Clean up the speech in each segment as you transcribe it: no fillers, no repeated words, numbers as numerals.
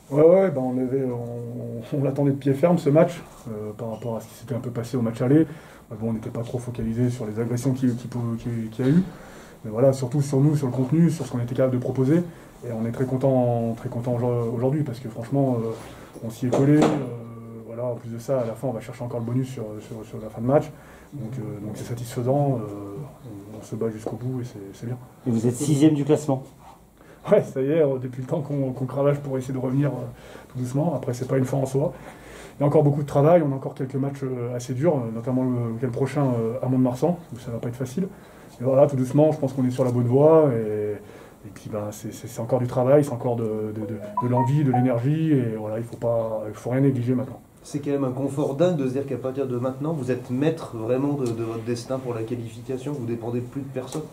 Ouais, bah on l'attendait de pied ferme ce match, par rapport à ce qui s'était un peu passé au match aller. Bon, on n'était pas trop focalisé sur les agressions qu'il y a eu, mais voilà, surtout sur nous, sur le contenu, sur ce qu'on était capable de proposer. Et on est très content aujourd'hui, parce que franchement, on s'y est collé. Voilà, en plus de ça, à la fin, on va chercher encore le bonus sur la fin de match. Donc c'est satisfaisant, on se bat jusqu'au bout et c'est bien. Et vous êtes sixième du classement. Ouais, ça y est, depuis le temps qu'on cravache pour essayer de revenir tout doucement. Après, c'est pas une fin en soi. Il y a encore beaucoup de travail, on a encore quelques matchs assez durs, notamment le week-end prochain à Mont-de-Marsan, où ça va pas être facile. Mais voilà, tout doucement, je pense qu'on est sur la bonne voie. Et puis ben, c'est encore du travail, c'est encore de l'envie, de l'énergie. Et voilà, il faut rien négliger maintenant. C'est quand même un confort dingue de se dire qu'à partir de maintenant, vous êtes maître vraiment de votre destin pour la qualification, vous dépendez de plus de personne.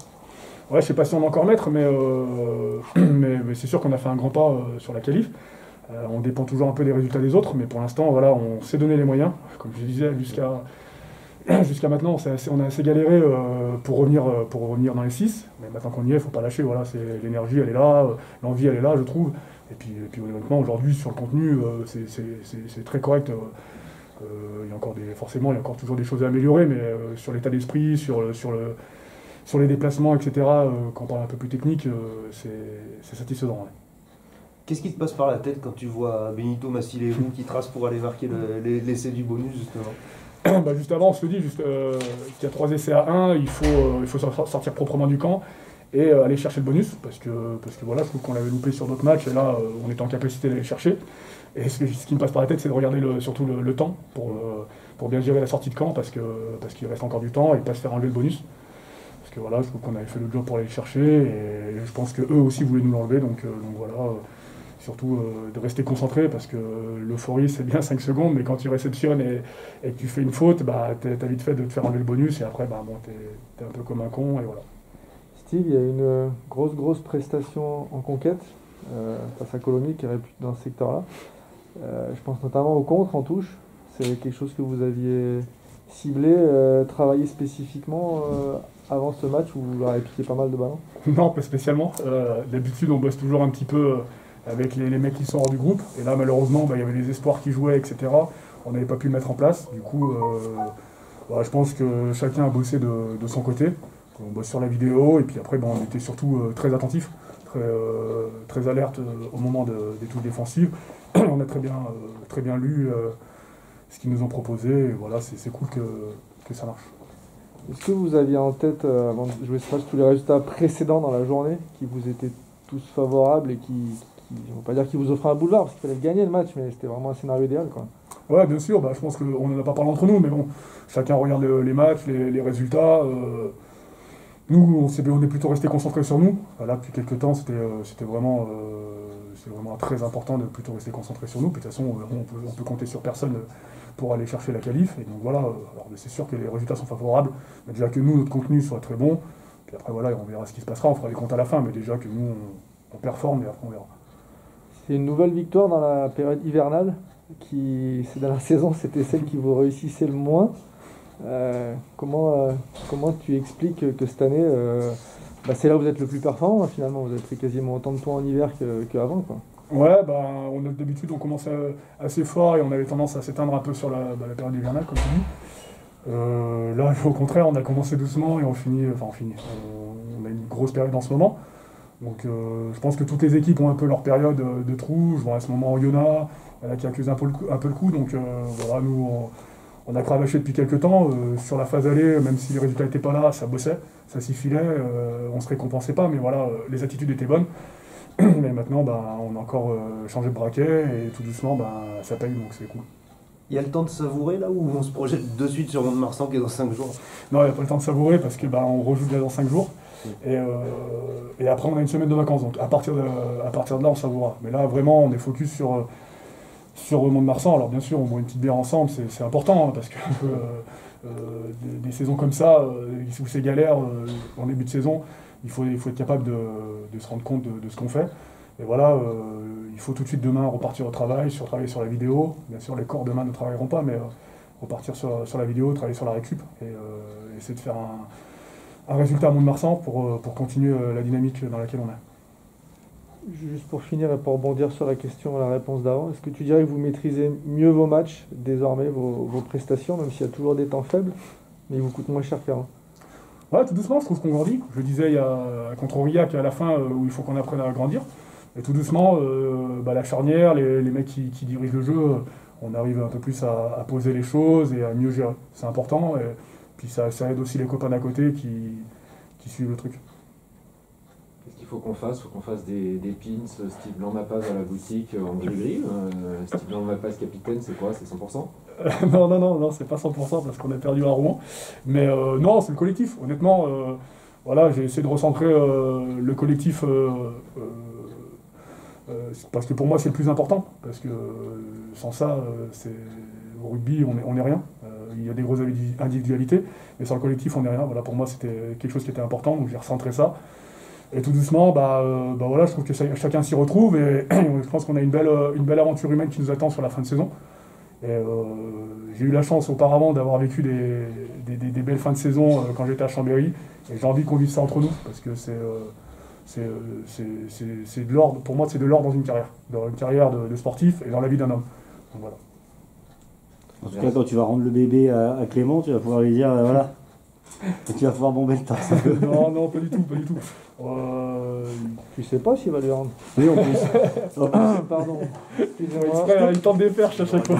Ouais, je sais pas si on est encore maître, mais c'est sûr qu'on a fait un grand pas sur la qualif. On dépend toujours un peu des résultats des autres, mais pour l'instant, voilà, on s'est donné les moyens. Comme je disais, jusqu'à maintenant, on a assez galéré pour revenir dans les 6. Mais maintenant qu'on y est, il ne faut pas lâcher. Voilà, l'énergie, elle est là, l'envie, elle est là, je trouve. Et puis honnêtement, aujourd'hui, sur le contenu, c'est très correct. Forcément, il y a encore toujours des choses à améliorer, mais sur l'état d'esprit, sur les déplacements, etc., quand on parle un peu plus technique, c'est satisfaisant. Ouais. Qu'est-ce qui te passe par la tête quand tu vois Benito Massilero qui trace pour aller marquer l'essai du bonus, justement? Bah juste avant, on se dit qu'il y a 3 essais à 1, il faut sortir proprement du camp et aller chercher le bonus, parce que voilà, je trouve qu'on l'avait loupé sur d'autres matchs, et là, on était en capacité d'aller le chercher. Et ce qui me passe par la tête, c'est de regarder surtout le temps, pour bien gérer la sortie de camp, parce qu'il reste encore du temps, et pas se faire enlever le bonus. Parce que voilà, je trouve qu'on avait fait le job pour aller le chercher, et je pense qu'eux aussi voulaient nous l'enlever, donc voilà. Surtout de rester concentré, parce que l'euphorie c'est bien 5 secondes, mais quand tu réceptionnes et que tu fais une faute, bah, t'as vite fait de te faire enlever le bonus, et après bah, bon, t'es un peu comme un con, et voilà. Steve, il y a une grosse prestation en conquête face à Colomiers qui est réputée dans ce secteur-là. Je pense notamment au contre en touche. C'est quelque chose que vous aviez ciblé, travaillé spécifiquement avant ce match où vous leur avez piqué pas mal de ballons? Non, pas spécialement. D'habitude, on bosse toujours un petit peu avec les mecs qui sont hors du groupe. Et là, malheureusement, bah, il y avait les espoirs qui jouaient, etc. On n'avait pas pu le mettre en place. Du coup, bah, je pense que chacun a bossé de son côté. On bosse sur la vidéo. Et puis après, bah, on était surtout très attentifs, très alerte au moment des touches défensives. On a très bien lu ce qu'ils nous ont proposé. Et voilà, c'est cool que ça marche. Est-ce que vous aviez en tête, avant de jouer ce match, tous les résultats précédents dans la journée qui vous étaient tous favorables et je ne veux pas dire qui vous offraient un boulevard parce qu'il fallait gagner le match, mais c'était vraiment un scénario idéal, quoi? Ouais, bien sûr, bah, je pense qu'on n'en a pas parlé entre nous, mais bon, chacun regarde les matchs, les résultats. Nous, on est plutôt resté concentrés sur nous. Là, depuis quelques temps, c'était vraiment très important de plutôt rester concentré sur nous. Puis de toute façon, on peut compter sur personne pour aller chercher la qualif. Et donc voilà, alors, c'est sûr que les résultats sont favorables. Mais déjà que nous, notre contenu soit très bon. Puis après, voilà, on verra ce qui se passera. On fera les comptes à la fin. Mais déjà que nous, on performe et après, on verra. C'est une nouvelle victoire dans la période hivernale qui, ces dernières saisons, c'était celle qui vous réussissait le moins. Comment tu expliques que cette année, bah, c'est là où vous êtes le plus performant, finalement? Vous avez pris quasiment autant de points en hiver qu'avant, quoi. Ouais, bah, d'habitude, on commençait assez fort et on avait tendance à s'éteindre un peu sur la période hivernale, comme tu dis. Là, au contraire, on a commencé doucement et on finit. On a une grosse période en ce moment. Donc je pense que toutes les équipes ont un peu leur période de trou. Je vois à ce moment Oyonnax, il y en a qui accusent un peu le coup. Donc voilà, nous, on a cravaché depuis quelques temps. Sur la phase allée, même si les résultats n'étaient pas là, ça bossait, ça s'y filait, on ne se récompensait pas, mais voilà, les attitudes étaient bonnes. Mais maintenant, bah, on a encore changé de braquet et tout doucement, bah, ça paye, donc c'est cool. Il y a le temps de savourer là ou on se projette de suite sur Mont-de-Marsan qui est dans 5 jours? Non, il n'y a pas le temps de savourer parce que bah, on rejoue déjà dans 5 jours. Et après, on a une semaine de vacances. Donc à partir de là, on savourera. Mais là, vraiment, on est focus sur Mont-de-Marsan. Alors bien sûr, on boit une petite bière ensemble, c'est important, hein, parce que des saisons comme ça, où c'est galère en début de saison, il faut être capable de se rendre compte de ce qu'on fait. Et voilà, il faut tout de suite demain repartir au travail, travailler sur la vidéo. Bien sûr, les corps demain ne travailleront pas, mais repartir sur la vidéo, travailler sur la récup et essayer de faire un résultat à Mont-de-Marsan pour continuer la dynamique dans laquelle on est. Juste pour finir et pour rebondir sur la question, la réponse d'avant, est-ce que tu dirais que vous maîtrisez mieux vos matchs, désormais vos prestations, même s'il y a toujours des temps faibles, mais ils vous coûtent moins cher qu'avant? Ouais, tout doucement, je trouve qu'on grandit. Je disais il y a, contre Aurillac à la fin où il faut qu'on apprenne à grandir. Et tout doucement, la charnière, les mecs qui dirigent le jeu, on arrive un peu plus à poser les choses et à mieux gérer. C'est important. Et puis ça aide aussi les copains d'à côté qui suivent le truc. Qu'est-ce qu'il faut qu'on fasse? Il faut qu'on fasse des pins Steve Blanc-Mapaz à la boutique en gris-gris. Steve Blanc-Mapaz capitaine, c'est quoi? C'est 100%? Non, c'est pas 100% parce qu'on a perdu à Rouen. Mais non, c'est le collectif. Honnêtement, voilà, j'ai essayé de recentrer le collectif parce que pour moi c'est le plus important. Parce que sans ça, au rugby, on est rien. Il y a des grosses individualités, mais sans le collectif, on n'est rien. Voilà, pour moi, c'était quelque chose qui était important, donc j'ai recentré ça. Et tout doucement, voilà, je trouve que chacun s'y retrouve et je pense qu'on a une belle aventure humaine qui nous attend sur la fin de saison. Et j'ai eu la chance auparavant d'avoir vécu des belles fins de saison quand j'étais à Chambéry. Et j'ai envie qu'on vive ça entre nous parce que c'est de l'or. Pour moi, c'est de l'or dans une carrière de sportif et dans la vie d'un homme. Donc, voilà. En tout cas, quand tu vas rendre le bébé à Clément, tu vas pouvoir lui dire voilà. Et tu vas pouvoir bomber le torse. Non, pas du tout. Tu sais pas s'il va lui rendre. Oui, en plus. Pardon. Il tente des perches à chaque fois.